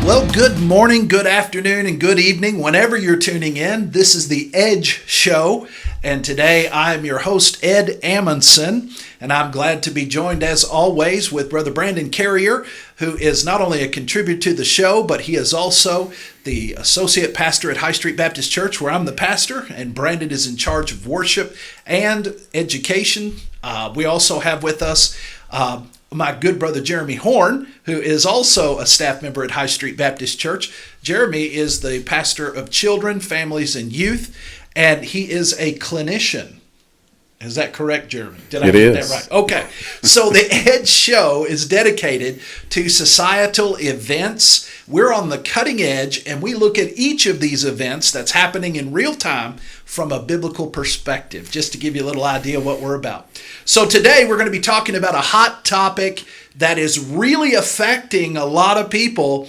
Well, good morning, good afternoon, and good evening, whenever you're tuning in. This is the Edge Show, and today I am your host, Ed Amundsen, and I'm glad to be joined, as always, with Brother Brandon Carrier, who is not only a contributor to the show, but he is also the associate pastor at High Street Baptist Church, where I'm the pastor, and Brandon is in charge of worship and education. We also have with us my good brother Jeremy Horn, who is also a staff member at High Street Baptist Church. Jeremy is the pastor of children, families, and youth, and he is a clinician. Is that correct, Jeremy? Did I get that right? Okay. So the Edge Show is dedicated to societal events. We're on the cutting edge, and we look at each of these events that's happening in real time from a biblical perspective, just to give you a little idea of what we're about. So today we're going to be talking about a hot topic that is really affecting a lot of people.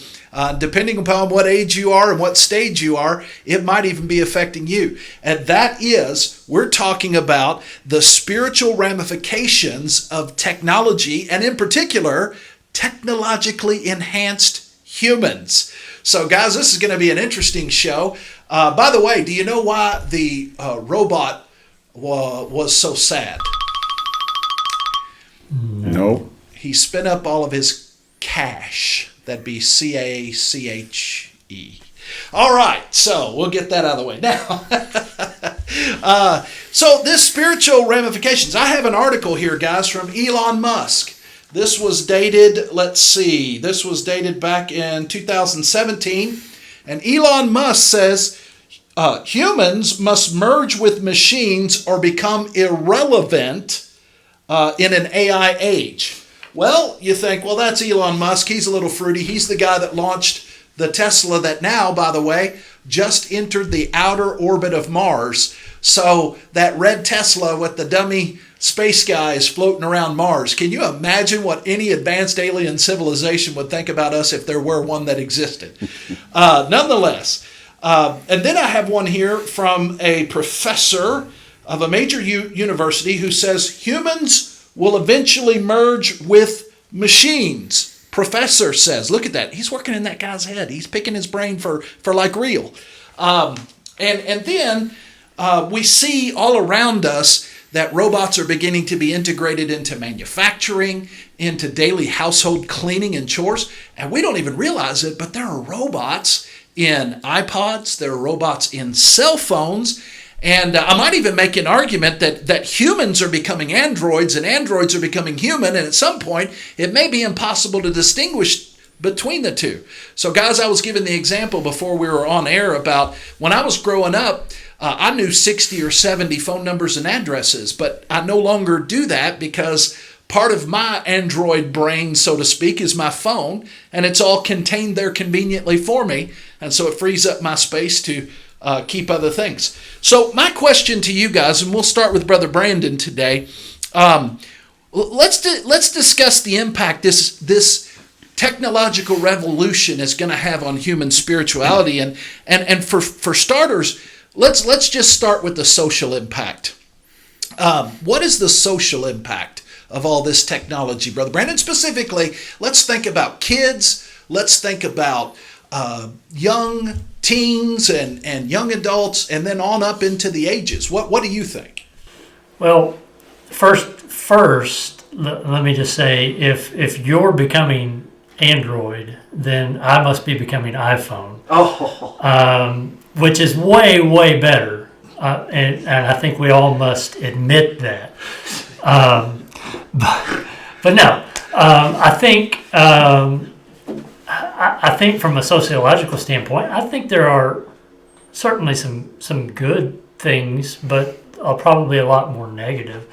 Depending upon what age you are and what stage you are, it might even be affecting you. And that is, we're talking about the spiritual ramifications of technology, and in particular, technologically enhanced humans. So guys, this is going to be an interesting show. By the way, do you know why the robot was so sad? No. He spent up all of his cash. That'd be CACHE. All right, so we'll get that out of the way now. So this spiritual ramifications. I have an article here, guys, from Elon Musk. This was dated, this was dated back in 2017. And Elon Musk says, humans must merge with machines or become irrelevant in an AI age. Well, you think, well, that's Elon Musk. He's a little fruity. He's the guy that launched the Tesla that now, by the way, just entered the outer orbit of Mars. So that red Tesla with the dummy space guy is floating around Mars. Can you imagine what any advanced alien civilization would think about us if there were one that existed? Nonetheless, and then I have one here from a professor of a major university who says humans will eventually merge with machines. Professor says, look at that. He's working in that guy's head. He's picking his brain for like real. And then we see all around us that robots are beginning to be integrated into manufacturing, into daily household cleaning and chores. And we don't even realize it, but there are robots in iPods. There are robots in cell phones. And I might even make an argument that humans are becoming androids and androids are becoming human. And at some point, it may be impossible to distinguish between the two. So guys, I was given the example before we were on air about when I was growing up, I knew 60 or 70 phone numbers and addresses, but I no longer do that because part of my Android brain, so to speak, is my phone, and it's all contained there conveniently for me. And so it frees up my space to keep other things. So my question to you guys, and we'll start with Brother Brandon today. Let's discuss the impact this technological revolution is going to have on human spirituality, and for starters, let's just start with the social impact. What is the social impact of all this technology, Brother Brandon? Specifically, let's think about kids. Let's think about young teens and young adults, and then on up into the ages. What do you think? Well, first, let me just say, if you're becoming Android, then I must be becoming iPhone. Which is way, way better, and I think we all must admit that. But no, I think. I think from a sociological standpoint, I think there are certainly some good things, but probably a lot more negative.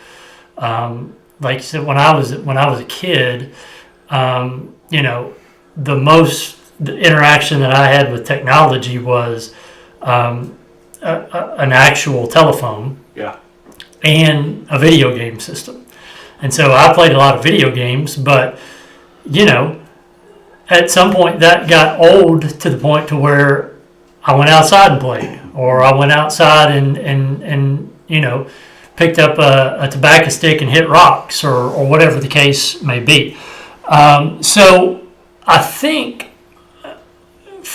Like you said, when I was a kid, the interaction that I had with technology was an actual telephone, and a video game system. And so I played a lot of video games, but at some point that got old to the point to where I went outside and played, or I went outside and picked up a tobacco stick and hit rocks, or whatever the case may be. So I think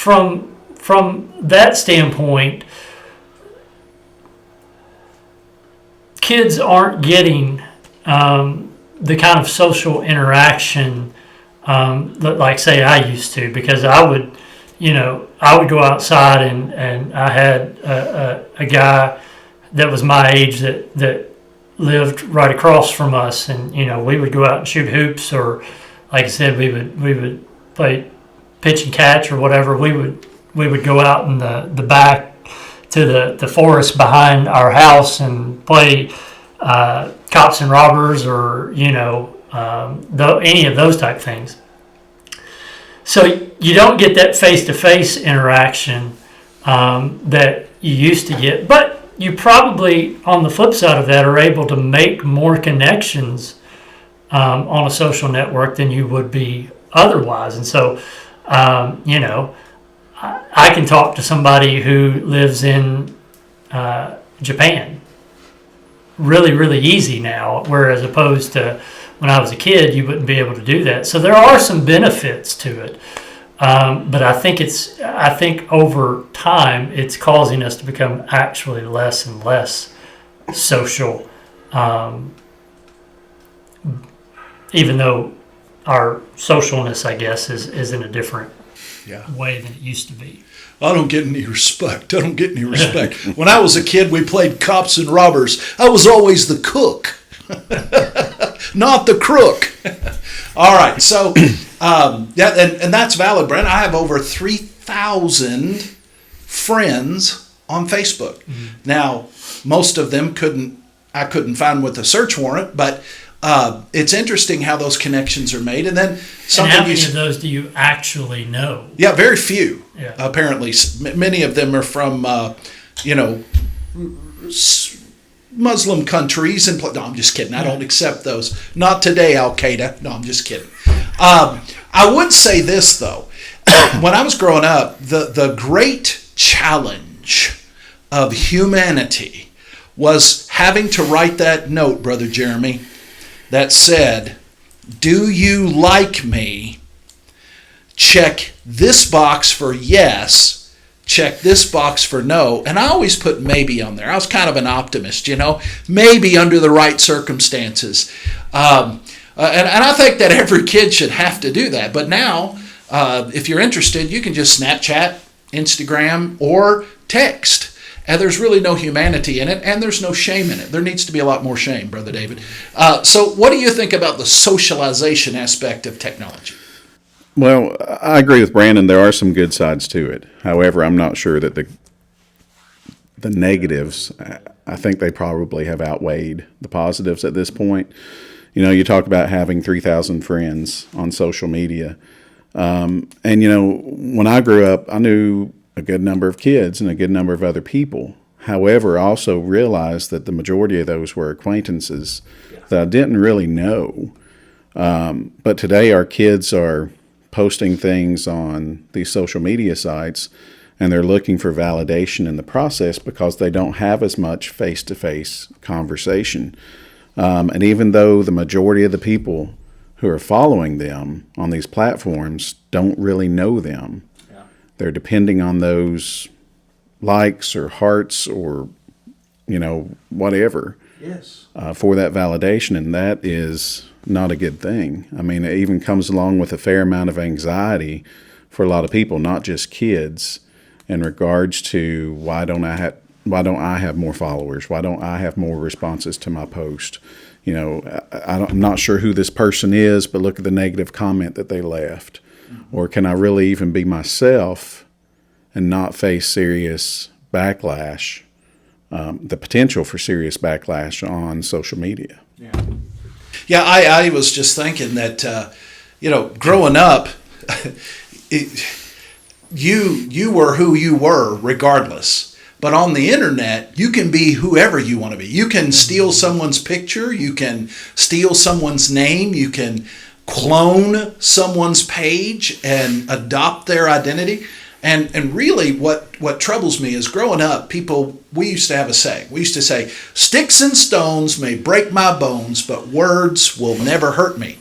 from that standpoint, kids aren't getting the kind of social interaction that, like, say, I used to, because I would go outside and I had a guy that was my age that lived right across from us, and we would go out and shoot hoops, or like I said, we would play pitch and catch or whatever. We would go out in the back to the forest behind our house and play cops and robbers, or any of those type things. So you don't get that face-to-face interaction that you used to get, but you probably, on the flip side of that, are able to make more connections on a social network than you would be otherwise. And so, I can talk to somebody who lives in Japan really, really easy now, whereas opposed to when I was a kid, you wouldn't be able to do that. So there are some benefits to it. But I think over time, it's causing us to become actually less and less social, even though our socialness, I guess, is in a different way than it used to be. I don't get any respect. When I was a kid, we played cops and robbers. I was always the cook, not the crook. All right, so and that's valid, Brent. I have over 3,000 friends on Facebook. Mm-hmm. Now, most of them I couldn't find with a search warrant, but it's interesting how those connections are made. And then something. And how many of those do you actually know? Yeah, very few. Yeah. Apparently, many of them are from Muslim countries. And no, I'm just kidding. I don't accept those. Not today, Al Qaeda. No, I'm just kidding. I would say this though. When I was growing up, the great challenge of humanity was having to write that note, Brother Jeremy, that said, "Do you like me? Check this box for yes, check this box for no." And I always put maybe on there. I was kind of an optimist, maybe under the right circumstances. And I think that every kid should have to do that. But now, if you're interested, you can just Snapchat, Instagram, or text. And there's really no humanity in it, and there's no shame in it. There needs to be a lot more shame, Brother David. So what do you think about the socialization aspect of technology? Well, I agree with Brandon. There are some good sides to it. However, I'm not sure that the negatives, I think they probably have outweighed the positives at this point. You talk about having 3,000 friends on social media. And, when I grew up, I knew a good number of kids and a good number of other people. However, I also realized that the majority of those were acquaintances that I didn't really know. But today our kids are posting things on these social media sites, and they're looking for validation in the process because they don't have as much face-to-face conversation. And even though the majority of the people who are following them on these platforms don't really know them, they're depending on those likes or hearts or, whatever, for that validation. And that is not a good thing. I mean, it even comes along with a fair amount of anxiety for a lot of people, not just kids, in regards to why don't I have more followers? Why don't I have more responses to my post? I'm not sure who this person is, but look at the negative comment that they left. Mm-hmm. Or can I really even be myself and not face serious backlash, the potential for serious backlash on social media? Yeah, I was just thinking that, growing up, you were who you were regardless. But on the internet, you can be whoever you want to be. You can steal someone's picture. You can steal someone's name. You can clone someone's page and adopt their identity. And really what troubles me is growing up, we used to have a saying. We used to say, "Sticks and stones may break my bones, but words will never hurt me."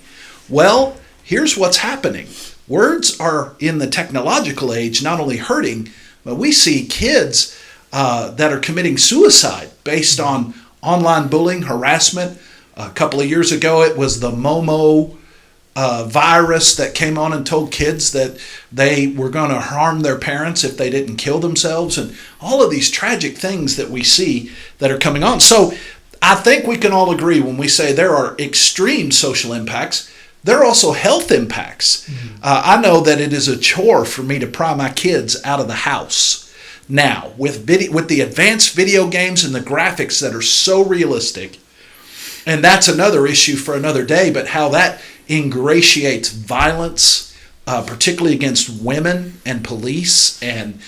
Well, here's what's happening. words are in the technological age not only hurting, but we see kids that are committing suicide based on online bullying, harassment. A couple of years ago, it was the Momo virus that came on and told kids that they were going to harm their parents if they didn't kill themselves, and all of these tragic things that we see that are coming on. So I think we can all agree when we say there are extreme social impacts, there are also health impacts. I know that it is a chore for me to pry my kids out of the house now with the advanced video games and the graphics that are so realistic. And that's another issue for another day, but how that ingratiates violence, particularly against women and police, and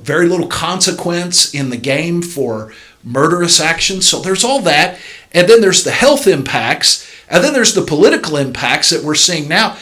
very little consequence in the game for murderous actions. So there's all that. And then there's the health impacts. And then there's the political impacts that we're seeing now.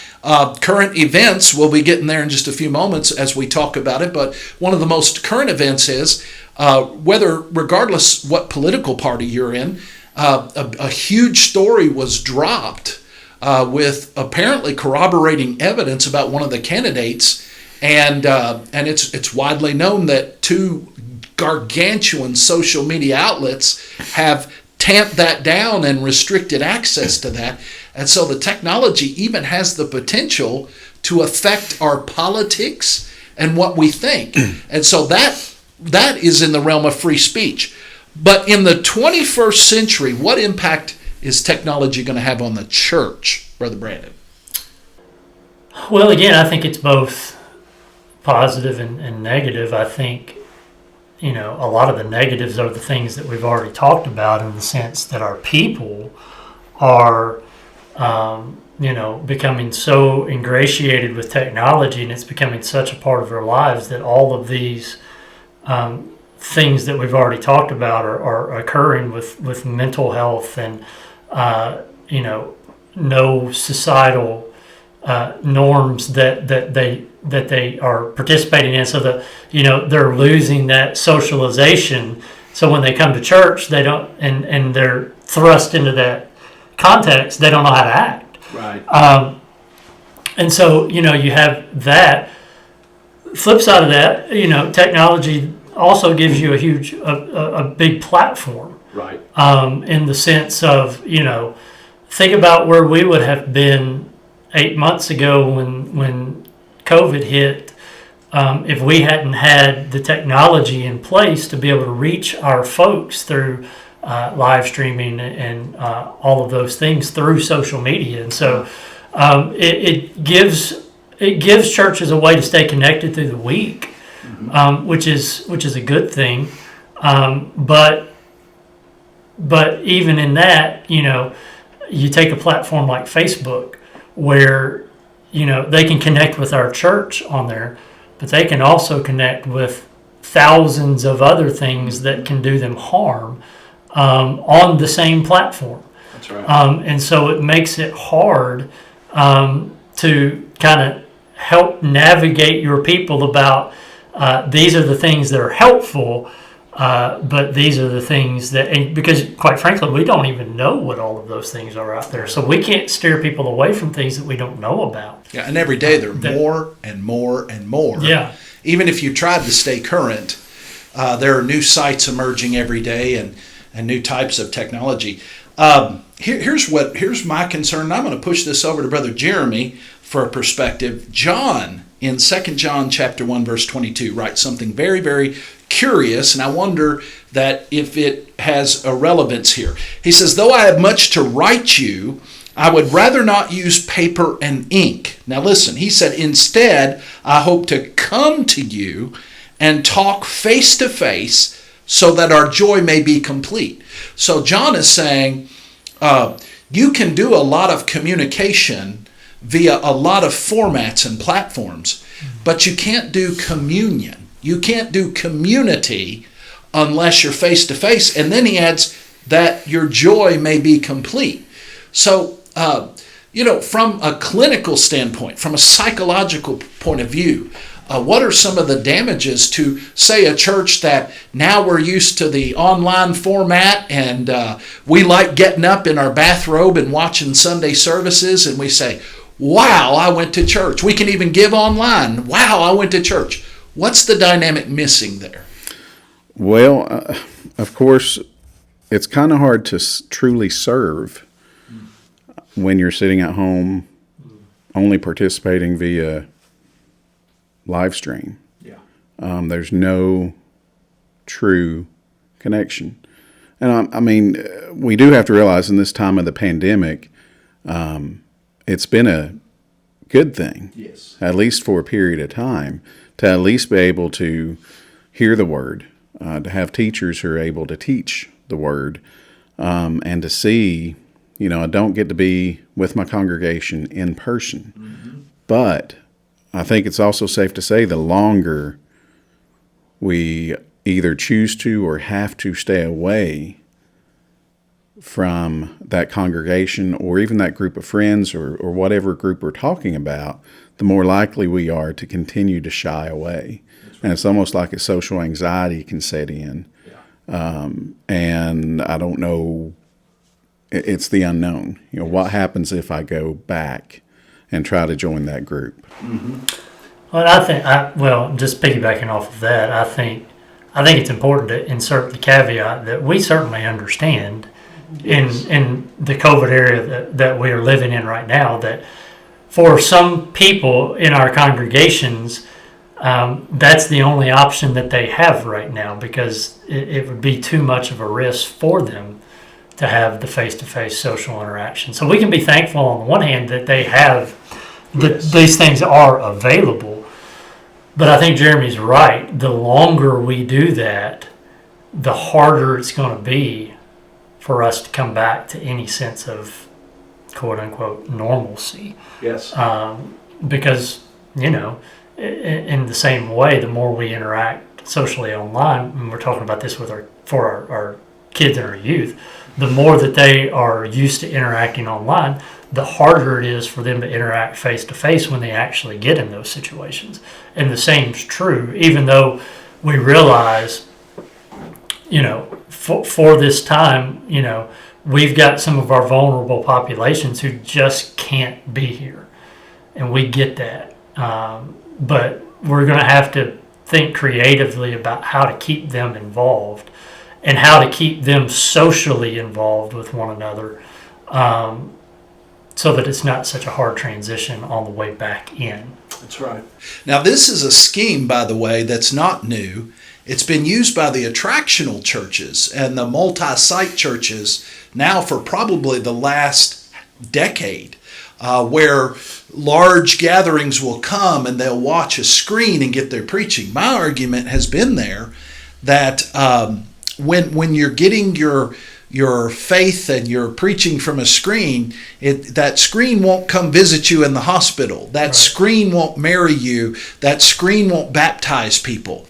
Current events, we'll be getting there in just a few moments as we talk about it. But one of the most current events is regardless what political party you're in, a huge story was dropped with apparently corroborating evidence about one of the candidates, and it's widely known that two gargantuan social media outlets have tamped that down and restricted access to that, and so the technology even has the potential to affect our politics and what we think, and so that is in the realm of free speech. But in the 21st century, what impact is technology going to have on the church, Brother Brandon? Well, again, I think it's both positive and negative. I think, a lot of the negatives are the things that we've already talked about, in the sense that our people are, becoming so ingratiated with technology, and it's becoming such a part of their lives that all of these things that we've already talked about are occurring with mental health and no societal norms that they are participating in, so that they're losing that socialization. So when they come to church, they don't, and they're thrust into that context, they don't know how to act. Right. And so you have that. Flip side of that, technology also gives you a big platform. Right. In the sense of, think about where we would have been 8 months ago when COVID hit, if we hadn't had the technology in place to be able to reach our folks through live streaming and all of those things through social media. And so it gives churches a way to stay connected through the week. Which is a good thing, but even in that, you take a platform like Facebook, where they can connect with our church on there, but they can also connect with thousands of other things that can do them harm on the same platform. That's right. And so it makes it hard to kind of help navigate your people about. These are the things that are helpful, but these are the things that, because quite frankly, we don't even know what all of those things are out there. So we can't steer people away from things that we don't know about. Yeah, and every day there are more and more and more. Yeah. Even if you tried to stay current, there are new sites emerging every day and new types of technology. Here's my concern, and I'm going to push this over to Brother Jeremy for a perspective. John, in 2 John chapter 1, verse 22, writes something very, very curious, and I wonder that if it has a relevance here. He says, "Though I have much to write you, I would rather not use paper and ink." Now listen, he said, "Instead, I hope to come to you and talk face to face so that our joy may be complete." So John is saying, you can do a lot of communication via a lot of formats and platforms, but you can't do communion. You can't do community unless you're face to face. And then he adds that your joy may be complete. So, from a clinical standpoint, from a psychological point of view, what are some of the damages to, say, a church that now we're used to the online format, and we like getting up in our bathrobe and watching Sunday services, and we say, wow, I went to church. We can even give online. Wow, I went to church. What's the dynamic missing there? Well, of course, it's kind of hard to truly serve when you're sitting at home only participating via live stream. Yeah. There's no true connection. And I mean, we do have to realize in this time of the pandemic, it's been a good thing, Yes. at least for a period of time, to at least be able to hear the word, to have teachers who are able to teach the word, and to see, I don't get to be with my congregation in person. Mm-hmm. But I think it's also safe to say the longer we either choose to or have to stay away from that congregation or even that group of friends or whatever group we're talking about, the more likely we are to continue to shy away. Right. And it's almost like a social anxiety can set in. Yeah. And I don't know, it's the unknown. Yes. What happens if I go back and try to join that group? Mm-hmm. Well, just piggybacking off of that, I think it's important to insert the caveat that we certainly understand in the COVID era that we are living in right now, that for some people in our congregations, that's the only option that they have right now, because it would be too much of a risk for them to have the face-to-face social interaction. So we can be thankful on the one hand that they have, that these things are available. But I think Jeremy's right. The longer we do that, the harder it's going to be for us to come back to any sense of quote-unquote normalcy. Yes. Because, in the same way, the more we interact socially online, and we're talking about this for our kids and our youth, the more that they are used to interacting online, the harder it is for them to interact face-to-face when they actually get in those situations. And the same is true, even though we realize, for this time, we've got some of our vulnerable populations who just can't be here. And we get that. But we're going to have to think creatively about how to keep them involved and how to keep them socially involved with one another, so that it's not such a hard transition on the way back in. That's right. Now, this is a scheme, by the way, that's not new. It's been used by the attractional churches and the multi-site churches now for probably the last decade, where large gatherings will come and they'll watch a screen and get their preaching. My argument has been there that when you're getting your faith and you're preaching from a screen, that screen won't come visit you in the hospital. That right. Screen won't marry you. That screen won't baptize people.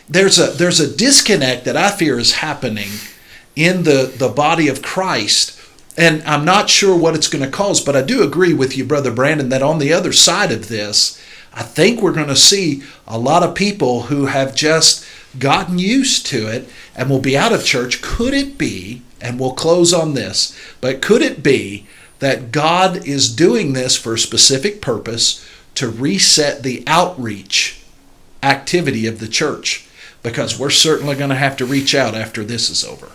There's a disconnect that I fear is happening in the body of Christ, and I'm not sure what it's going to cause, but I do agree with you, Brother Brandon, that on the other side of this, I think we're going to see a lot of people who have just gotten used to it and will be out of church. Could it be, and we'll close on this, but could it be that God is doing this for a specific purpose to reset the outreach activity of the church? Because we're certainly going to have to reach out after this is over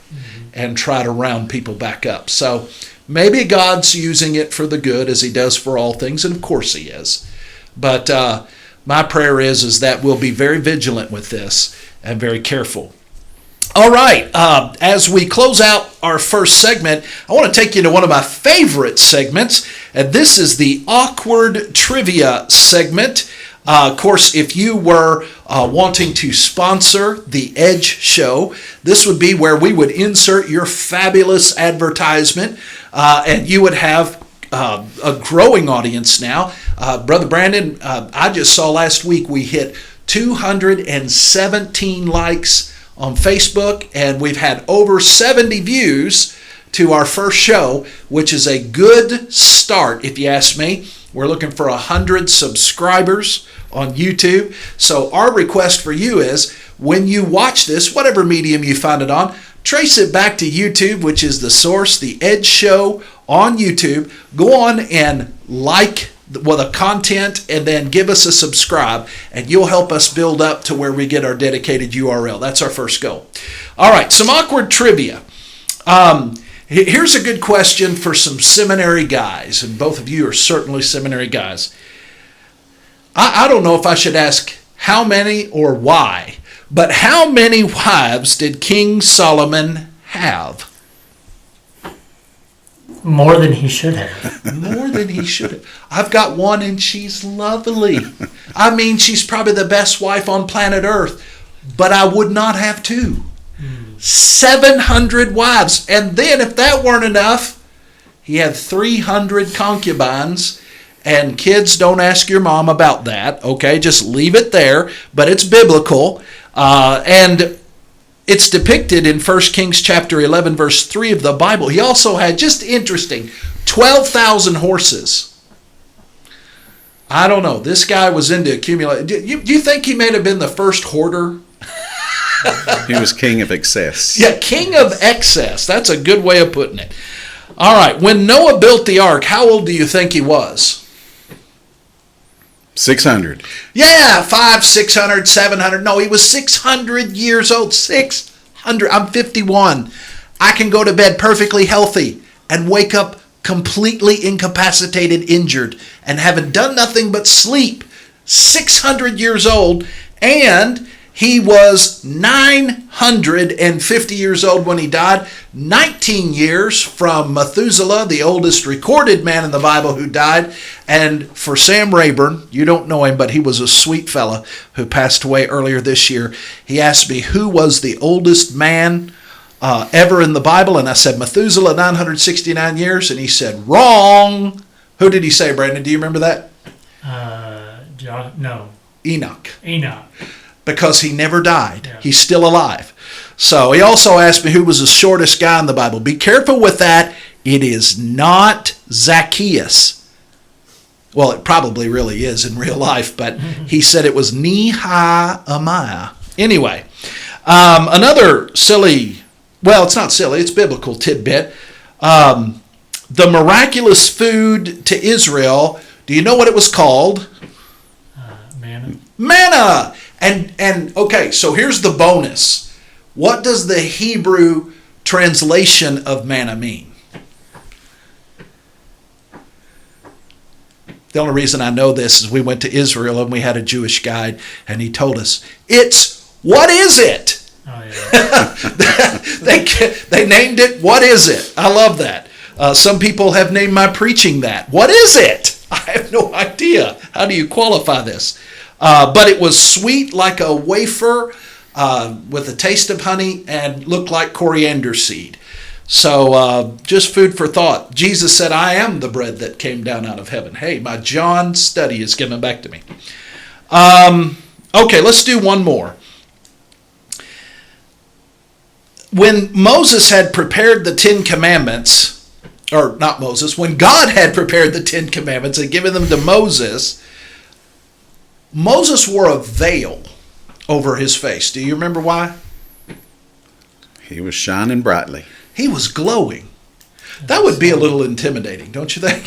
and try to round people back up. So maybe God's using it for the good, as he does for all things, and of course he is. But my prayer is that we'll be very vigilant with this and very careful. All right, as we close out our first segment, I want to take you to one of my favorite segments, and this is the Awkward Trivia segment. Of course, if you were wanting to sponsor the Edge Show, this would be where we would insert your fabulous advertisement, and you would have a growing audience now. Brother Brandon, I just saw last week we hit 217 likes on Facebook, and we've had over 70 views to our first show, which is a good start, if you ask me. We're looking for 100 subscribers on YouTube. So our request for you is, when you watch this, whatever medium you find it on, trace it back to YouTube, which is the source, the Edge Show on YouTube. Go on and like the content and then give us a subscribe, and you'll help us build up to where we get our dedicated URL. That's our first goal. All right, some awkward trivia. Here's a good question for some seminary guys, and both of you are certainly seminary guys. I don't know if I should ask how many or why, but how many wives did King Solomon have? More than he should have. More than he should have. I've got one, and she's lovely. I mean, she's probably the best wife on planet Earth, but I would not have two. 700 wives. And then, if that weren't enough, he had 300 concubines. And kids, don't ask your mom about that, okay? Just leave it there. But it's biblical. And it's depicted in 1 Kings chapter 11, verse 3 of the Bible. He also had, just interesting, 12,000 horses. I don't know. This guy was into accumulating. Do you think he may have been the first hoarder? He was king of excess. Yeah, king of excess. That's a good way of putting it. All right. When Noah built the ark, how old do you think he was? 600. Yeah, 500, 600, 700. No, he was 600 years old. 600. I'm 51. I can go to bed perfectly healthy and wake up completely incapacitated, injured, and having done nothing but sleep. 600 years old, and he was 950 years old when he died. 19 years from Methuselah, the oldest recorded man in the Bible who died. And for Sam Rayburn, you don't know him, but he was a sweet fella who passed away earlier this year. He asked me who was the oldest man ever in the Bible. And I said, Methuselah, 969 years. And he said, wrong. Who did he say, Brandon? Do you remember that? No. Enoch. Because he never died. Yeah. He's still alive. So he also asked me who was the shortest guy in the Bible. Be careful with that. It is not Zacchaeus. Well, it probably really is in real life, but he said it was Nehemiah. Anyway, another silly, well, it's not silly, it's biblical tidbit. The miraculous food to Israel, do you know what it was called? Manna. And okay, so here's the bonus. What does the Hebrew translation of manna mean? The only reason I know this is we went to Israel and we had a Jewish guide, and he told us, it's, what is it? Oh, yeah. They named it, what is it? I love that. Some people have named my preaching that. What is it? I have no idea. How do you qualify this? But it was sweet like a wafer with a taste of honey and looked like coriander seed. So just food for thought. Jesus said, I am the bread that came down out of heaven. Hey, my John study is coming back to me. Okay, let's do one more. When Moses had prepared the 10 Commandments, or not Moses, when God had prepared the 10 Commandments and given them to Moses, Moses wore a veil over his face. Do you remember why? He was shining brightly. He was glowing. That would be a little intimidating, don't you think?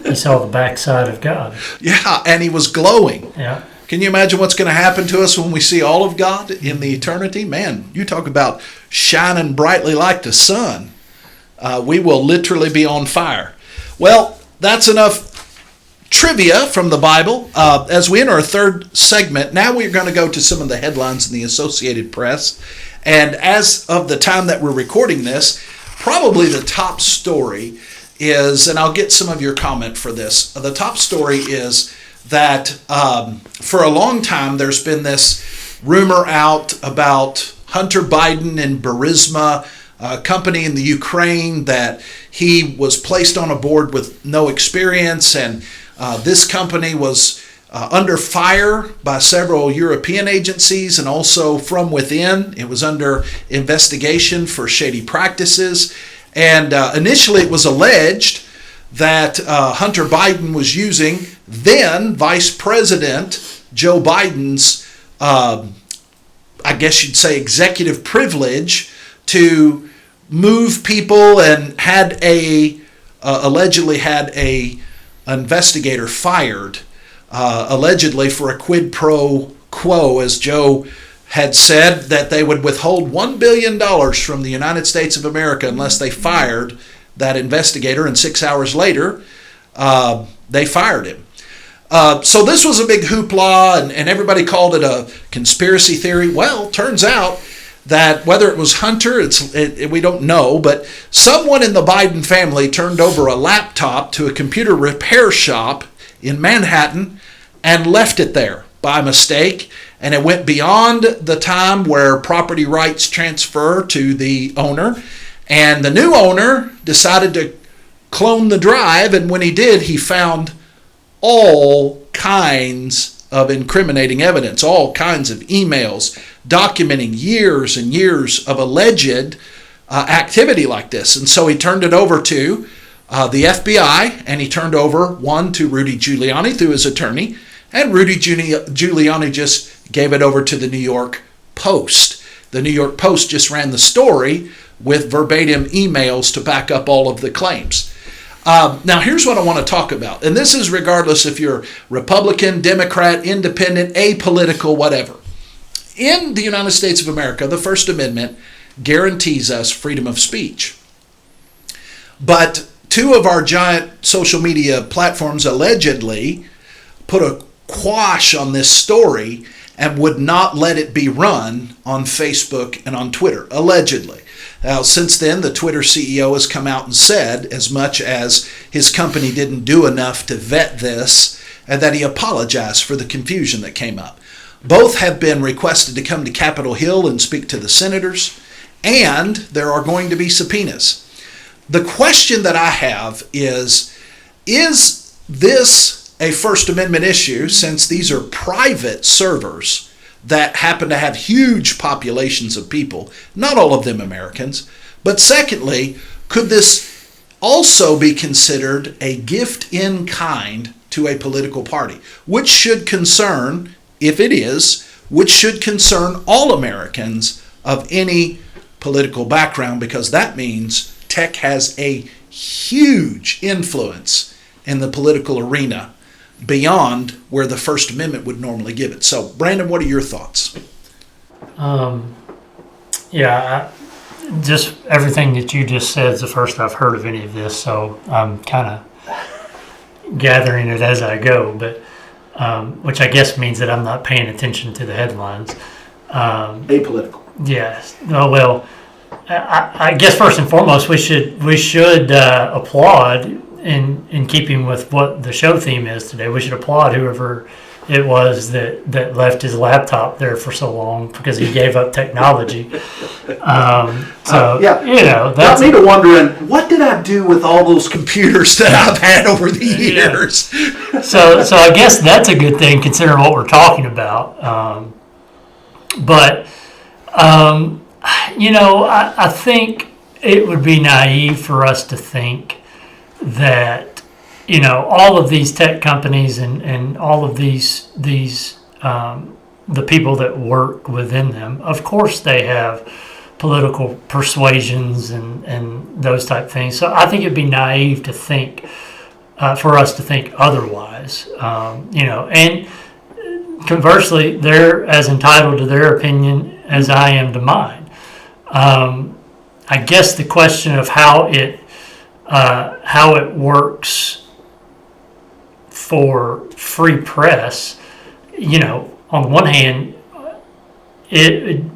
He saw the backside of God. Yeah, and he was glowing. Yeah. Can you imagine what's going to happen to us when we see all of God in the eternity? Man, you talk about shining brightly like the sun. We will literally be on fire. Well, that's enough trivia from the Bible. As we enter our third segment, now we're going to go to some of the headlines in the Associated Press. And as of the time that we're recording this, probably the top story is, and I'll get some of your comment for this, the top story is that for a long time there's been this rumor out about Hunter Biden and Burisma, a company in the Ukraine, that he was placed on a board with no experience, and this company was under fire by several European agencies and also from within. It was under investigation for shady practices. And initially it was alleged that Hunter Biden was using then Vice President Joe Biden's, I guess you'd say, executive privilege to move people, and had a allegedly had a investigator fired, allegedly for a quid pro quo, as Joe had said, that they would withhold $1 billion from the United States of America unless they fired that investigator, and 6 hours later, they fired him. So this was a big hoopla, and everybody called it a conspiracy theory. Well, turns out that whether it was Hunter, we don't know, but someone in the Biden family turned over a laptop to a computer repair shop in Manhattan and left it there by mistake, and it went beyond the time where property rights transfer to the owner, and the new owner decided to clone the drive, and when he did, he found all kinds of incriminating evidence, all kinds of emails documenting years and years of alleged activity like this. And so he turned it over to the FBI, and he turned over one to Rudy Giuliani through his attorney, and Rudy Giuliani just gave it over to the New York Post. The New York Post just ran the story with verbatim emails to back up all of the claims. Now, here's what I want to talk about, and this is regardless if you're Republican, Democrat, Independent, apolitical, whatever. In the United States of America, the First Amendment guarantees us freedom of speech. But two of our giant social media platforms allegedly put a quash on this story and would not let it be run on Facebook and on Twitter, allegedly. Now, since then, the Twitter CEO has come out and said, as much as his company didn't do enough to vet this, and that he apologized for the confusion that came up. Both have been requested to come to Capitol Hill and speak to the senators, and there are going to be subpoenas. The question that I have is this a First Amendment issue, since these are private servers that happen to have huge populations of people, not all of them Americans? But secondly, could this also be considered a gift in kind to a political party, which should concern, if it is, which should concern all Americans of any political background, because that means tech has a huge influence in the political arena beyond where the First Amendment would normally give it. So, Brandon, what are your thoughts? Just everything that you just said is the first I've heard of any of this, so I'm kind of gathering it as I go, but which I guess means that I'm not paying attention to the headlines. Apolitical. Yes. Oh, well, I guess first and foremost we should applaud, in keeping with what the show theme is today. We should applaud whoever it was that left his laptop there for so long, because he gave up technology. That's got me to wondering, what did I do with all those computers that I've had over the years? Yeah. So I guess that's a good thing considering what we're talking about. I think it would be naive for us to think that, all of these tech companies and all of these the people that work within them, of course they have political persuasions and those type things. So I think it'd be naive to think, for us to think otherwise, and conversely, they're as entitled to their opinion as I am to mine. I guess the question of how it works for free press, on the one hand,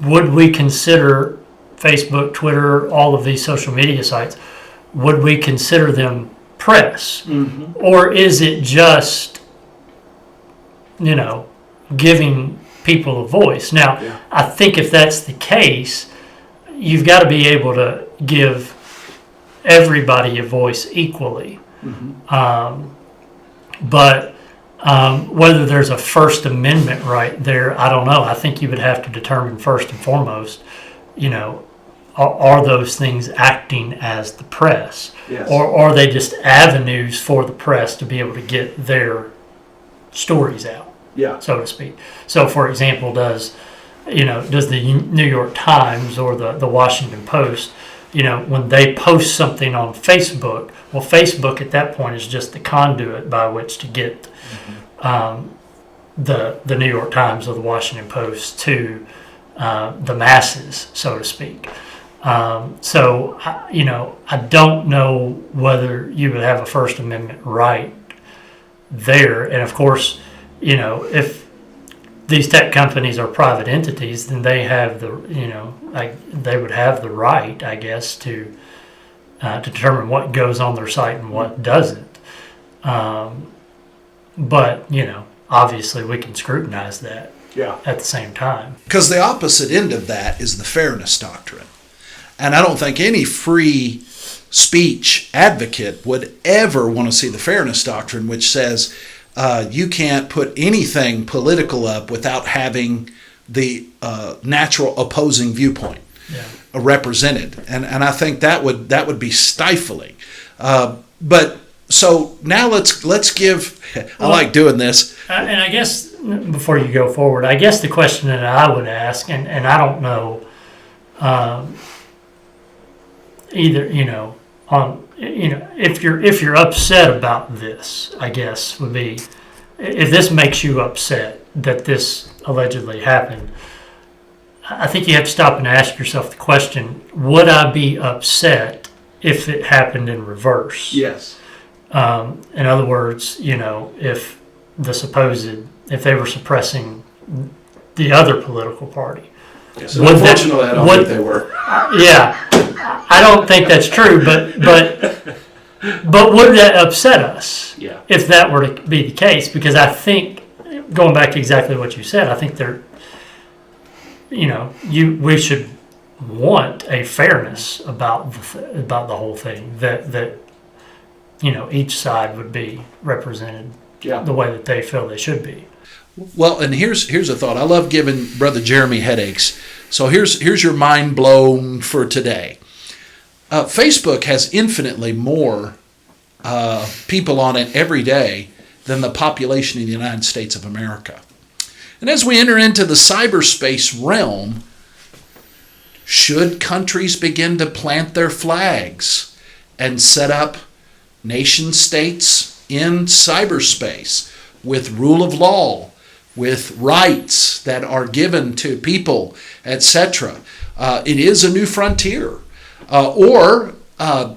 would we consider Facebook, Twitter, all of these social media sites, would we consider them press? Mm-hmm. Or is it just, giving people a voice? Now, yeah. I think if that's the case, you've got to be able to give everybody a voice equally. Mm-hmm. But whether there's a First Amendment right there, I don't know. I think you would have to determine first and foremost, are those things acting as the press? Yes. Or are they just avenues for the press to be able to get their stories out, so to speak? So, for example, does the New York Times or the Washington Post when they post something on Facebook, well, Facebook at that point is just the conduit by which to get the New York Times or the Washington Post to the masses, so to speak. So I don't know whether you would have a First Amendment right there. And of course, if these tech companies are private entities, then they have they would have the right, I guess, to determine what goes on their site and what doesn't. But obviously we can scrutinize that at the same time. Because the opposite end of that is the fairness doctrine. And I don't think any free speech advocate would ever want to see the fairness doctrine, which says you can't put anything political up without having the natural opposing viewpoint represented. And I think that would be stifling. But so now let's give. I like doing this. And I guess before you go forward, I guess the question that I would ask, and I don't know either, if you're upset about this, I guess would be, if this makes you upset that this allegedly happened, I think you have to stop and ask yourself the question: would I be upset if it happened in reverse? Yes. In other words, if if they were suppressing the other political party. Yes. Unfortunately, I don't think they were. Yeah, I don't think that's true, but would that upset us if that were to be the case? Because I think, going back to exactly what you said, I think we should want a fairness about the whole thing, that each side would be represented the way that they feel they should be. Well, and here's a thought. I love giving Brother Jeremy headaches. So here's your mind blown for today. Facebook has infinitely more people on it every day than the population of the United States of America. And as we enter into the cyberspace realm, should countries begin to plant their flags and set up nation states in cyberspace with rule of law, with rights that are given to people, etc.? It is a new frontier. Or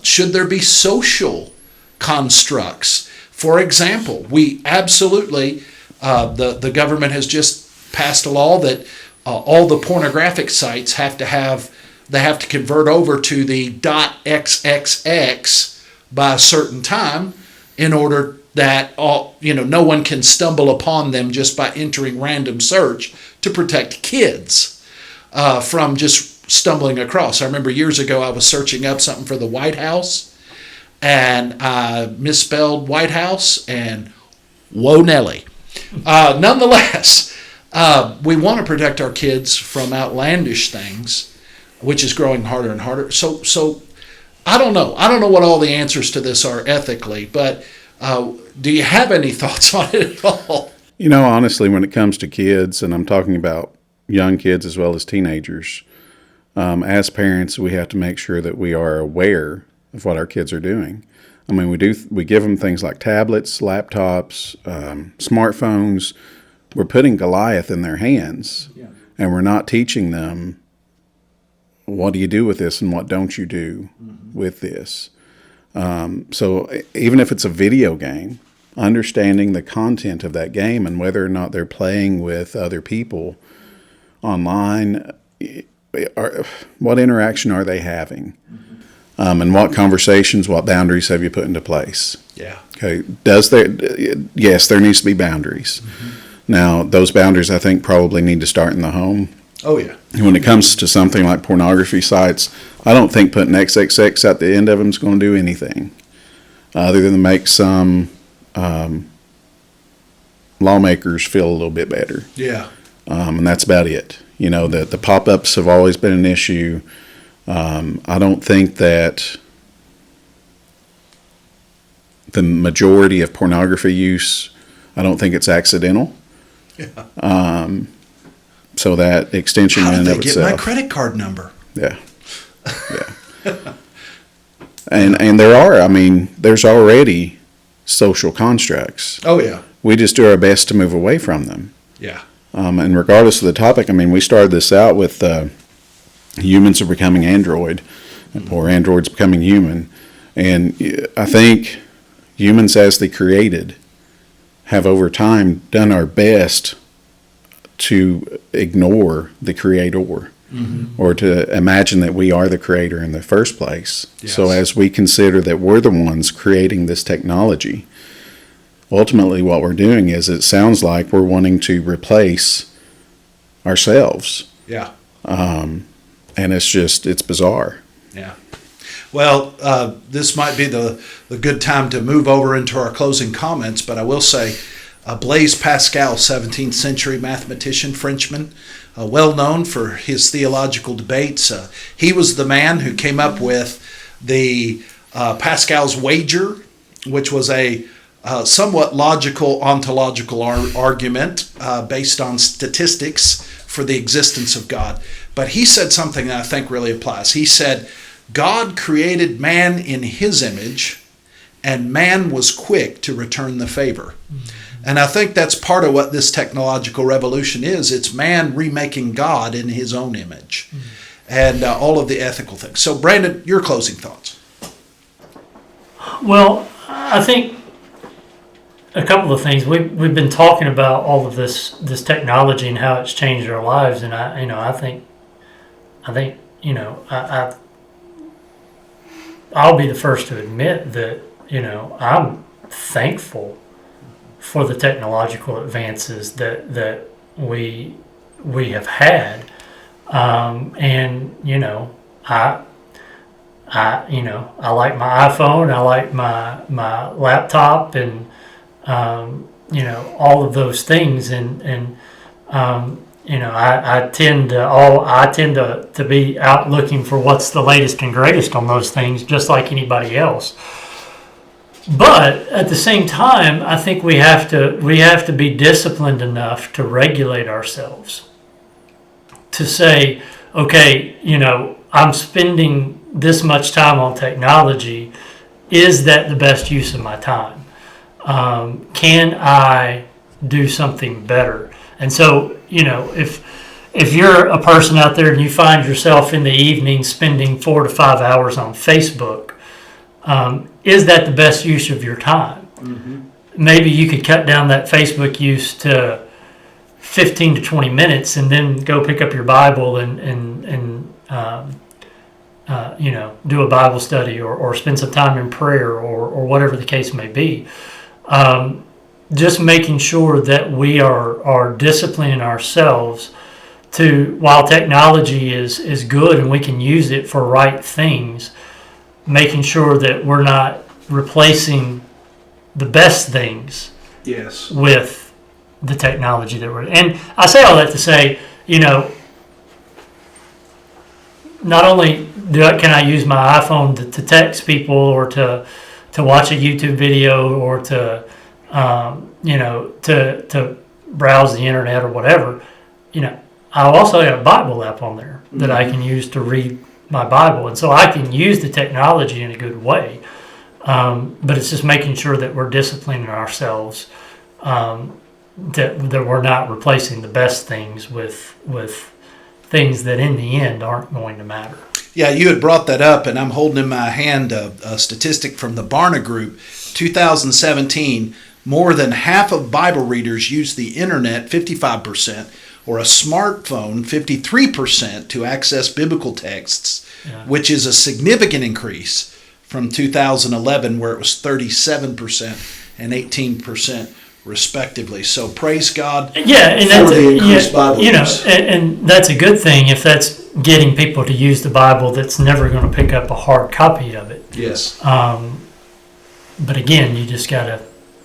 should there be social constructs? For example, we absolutely, the government has just passed a law that all the pornographic sites have to convert over to the .xxx by a certain time in order that no one can stumble upon them just by entering random search, to protect kids from just stumbling across. I remember years ago I was searching up something for the White House, and I misspelled White House, and whoa Nelly. Nonetheless, we want to protect our kids from outlandish things, which is growing harder and harder. So I don't know. I don't know what all the answers to this are ethically, but do you have any thoughts on it at all? Honestly, when it comes to kids, and I'm talking about young kids as well as teenagers, as parents, we have to make sure that we are aware of what our kids are doing. I mean, we give them things like tablets, laptops, smartphones. We're putting Goliath in their hands, and we're not teaching them, what do you do with this and what don't you do with this. So even if it's a video game, understanding the content of that game and whether or not they're playing with other people online, what interaction are they having? And what conversations, what boundaries have you put into place? Yeah. Okay. Yes, there needs to be boundaries. Now, those boundaries, I think, probably need to start in the home. Oh, yeah. When it comes to something like pornography sites, I don't think putting XXX at the end of them is going to do anything other than make some lawmakers feel a little bit better. Yeah. And that's about it. The pop-ups have always been an issue. I don't think that the majority of pornography use, I don't think it's accidental. Yeah. So that extension How in did and they of get itself. my credit card number? Yeah. Yeah. And there's already social constructs. Oh yeah, We just do our best to move away from them. yeah, And regardless of the topic, we started this out with humans are becoming android, or androids becoming human. And I think humans, as they created, have over time done our best to ignore the creator, or to imagine that we are the creator in the first place. Yes. So as we consider that we're the ones creating this technology, ultimately what we're doing is, it sounds like we're wanting to replace ourselves. yeah. And it's bizarre. Yeah. Well, this might be the good time to move over into our closing comments, but I will say Blaise Pascal, 17th century mathematician, Frenchman, well known for his theological debates. He was the man who came up with the Pascal's wager, which was a somewhat logical ontological argument based on statistics for the existence of God. But he said something that I think really applies. He said, God created man in his image, and man was quick to return the favor. And I think that's part of what this technological revolution is. It's man remaking God in his own image, and all of the ethical things. So, Brandon, your closing thoughts. Well, I think a couple of things. We've been talking about all of this technology and how it's changed our lives, and I think I'll be the first to admit that I'm thankful for the technological advances that we have had, and I like my iPhone, I like my laptop, and all of those things, and I tend to be out looking for what's the latest and greatest on those things, just like anybody else. But at the same time, I think we have to be disciplined enough to regulate ourselves. To say, okay, I'm spending this much time on technology. Is that the best use of my time? Can I do something better? And so, if you're a person out there and you find yourself in the evening spending 4 to 5 hours on Facebook, is that the best use of your time? Mm-hmm. Maybe you could cut down that Facebook use to 15 to 20 minutes and then go pick up your Bible and do a Bible study or spend some time in prayer or whatever the case may be. Just making sure that we are disciplining ourselves to, while technology is good and we can use it for right things, making sure that we're not replacing the best things with the technology that we're. And I say all that to say, not only can I use my iPhone to text people or to watch a YouTube video or to browse the internet or whatever, I also got a Bible app on there that I can use to read my Bible, and so I can use the technology in a good way. But it's just making sure that we're disciplining ourselves, that we're not replacing the best things with things that in the end aren't going to matter. Yeah, you had brought that up, and I'm holding in my hand a statistic from the Barna Group, 2017. More than half of Bible readers use the internet, 55%, or a smartphone, 53%, to access biblical texts, which is a significant increase from 2011, where it was 37% and 18%, respectively. So praise God for the increased Bible use. And that's a good thing if that's getting people to use the Bible that's never going to pick up a hard copy of it. Yes. But again, you just gotta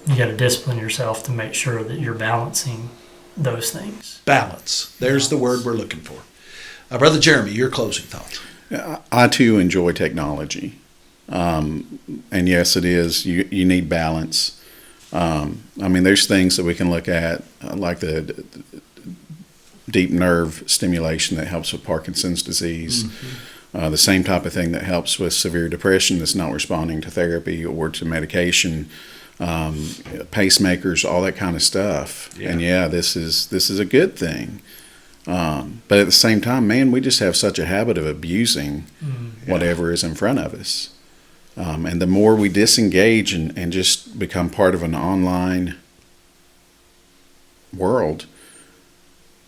discipline yourself to make sure that you're balancing those things. Balance. There's the word we're looking for. Brother Jeremy, your closing thoughts. I too enjoy technology. And yes, it is. You need balance. There's things that we can look at, like the deep nerve stimulation that helps with Parkinson's disease. Mm-hmm. The same type of thing that helps with severe depression that's not responding to therapy or to medication, pacemakers, all that kind of stuff. Yeah. And yeah, this is a good thing. But at the same time, man, we just have such a habit of abusing whatever is in front of us. And the more we disengage and just become part of an online world,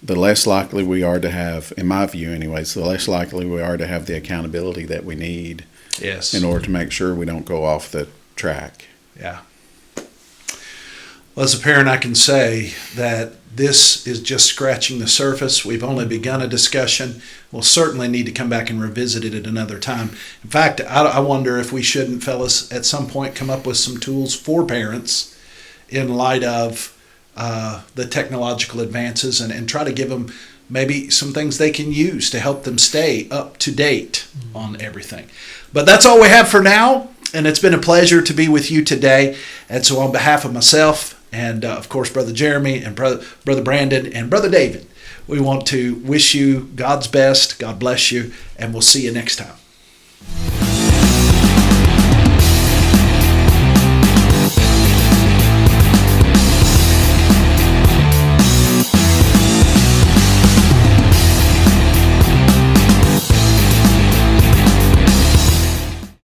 the less likely we are to have, in my view anyways, the less likely we are to have the accountability that we need Yes. in order to make sure we don't go off the track. Yeah. Well, as a parent, I can say that this is just scratching the surface. We've only begun a discussion. We'll certainly need to come back and revisit it at another time. In fact, I wonder if we shouldn't, fellas, at some point come up with some tools for parents in light of the technological advances and try to give them maybe some things they can use to help them stay up to date on everything. But that's all we have for now, and it's been a pleasure to be with you today. And so on behalf of myself and, of course, Brother Jeremy and Brother Brandon and Brother David, we want to wish you God's best, God bless you, and we'll see you next time.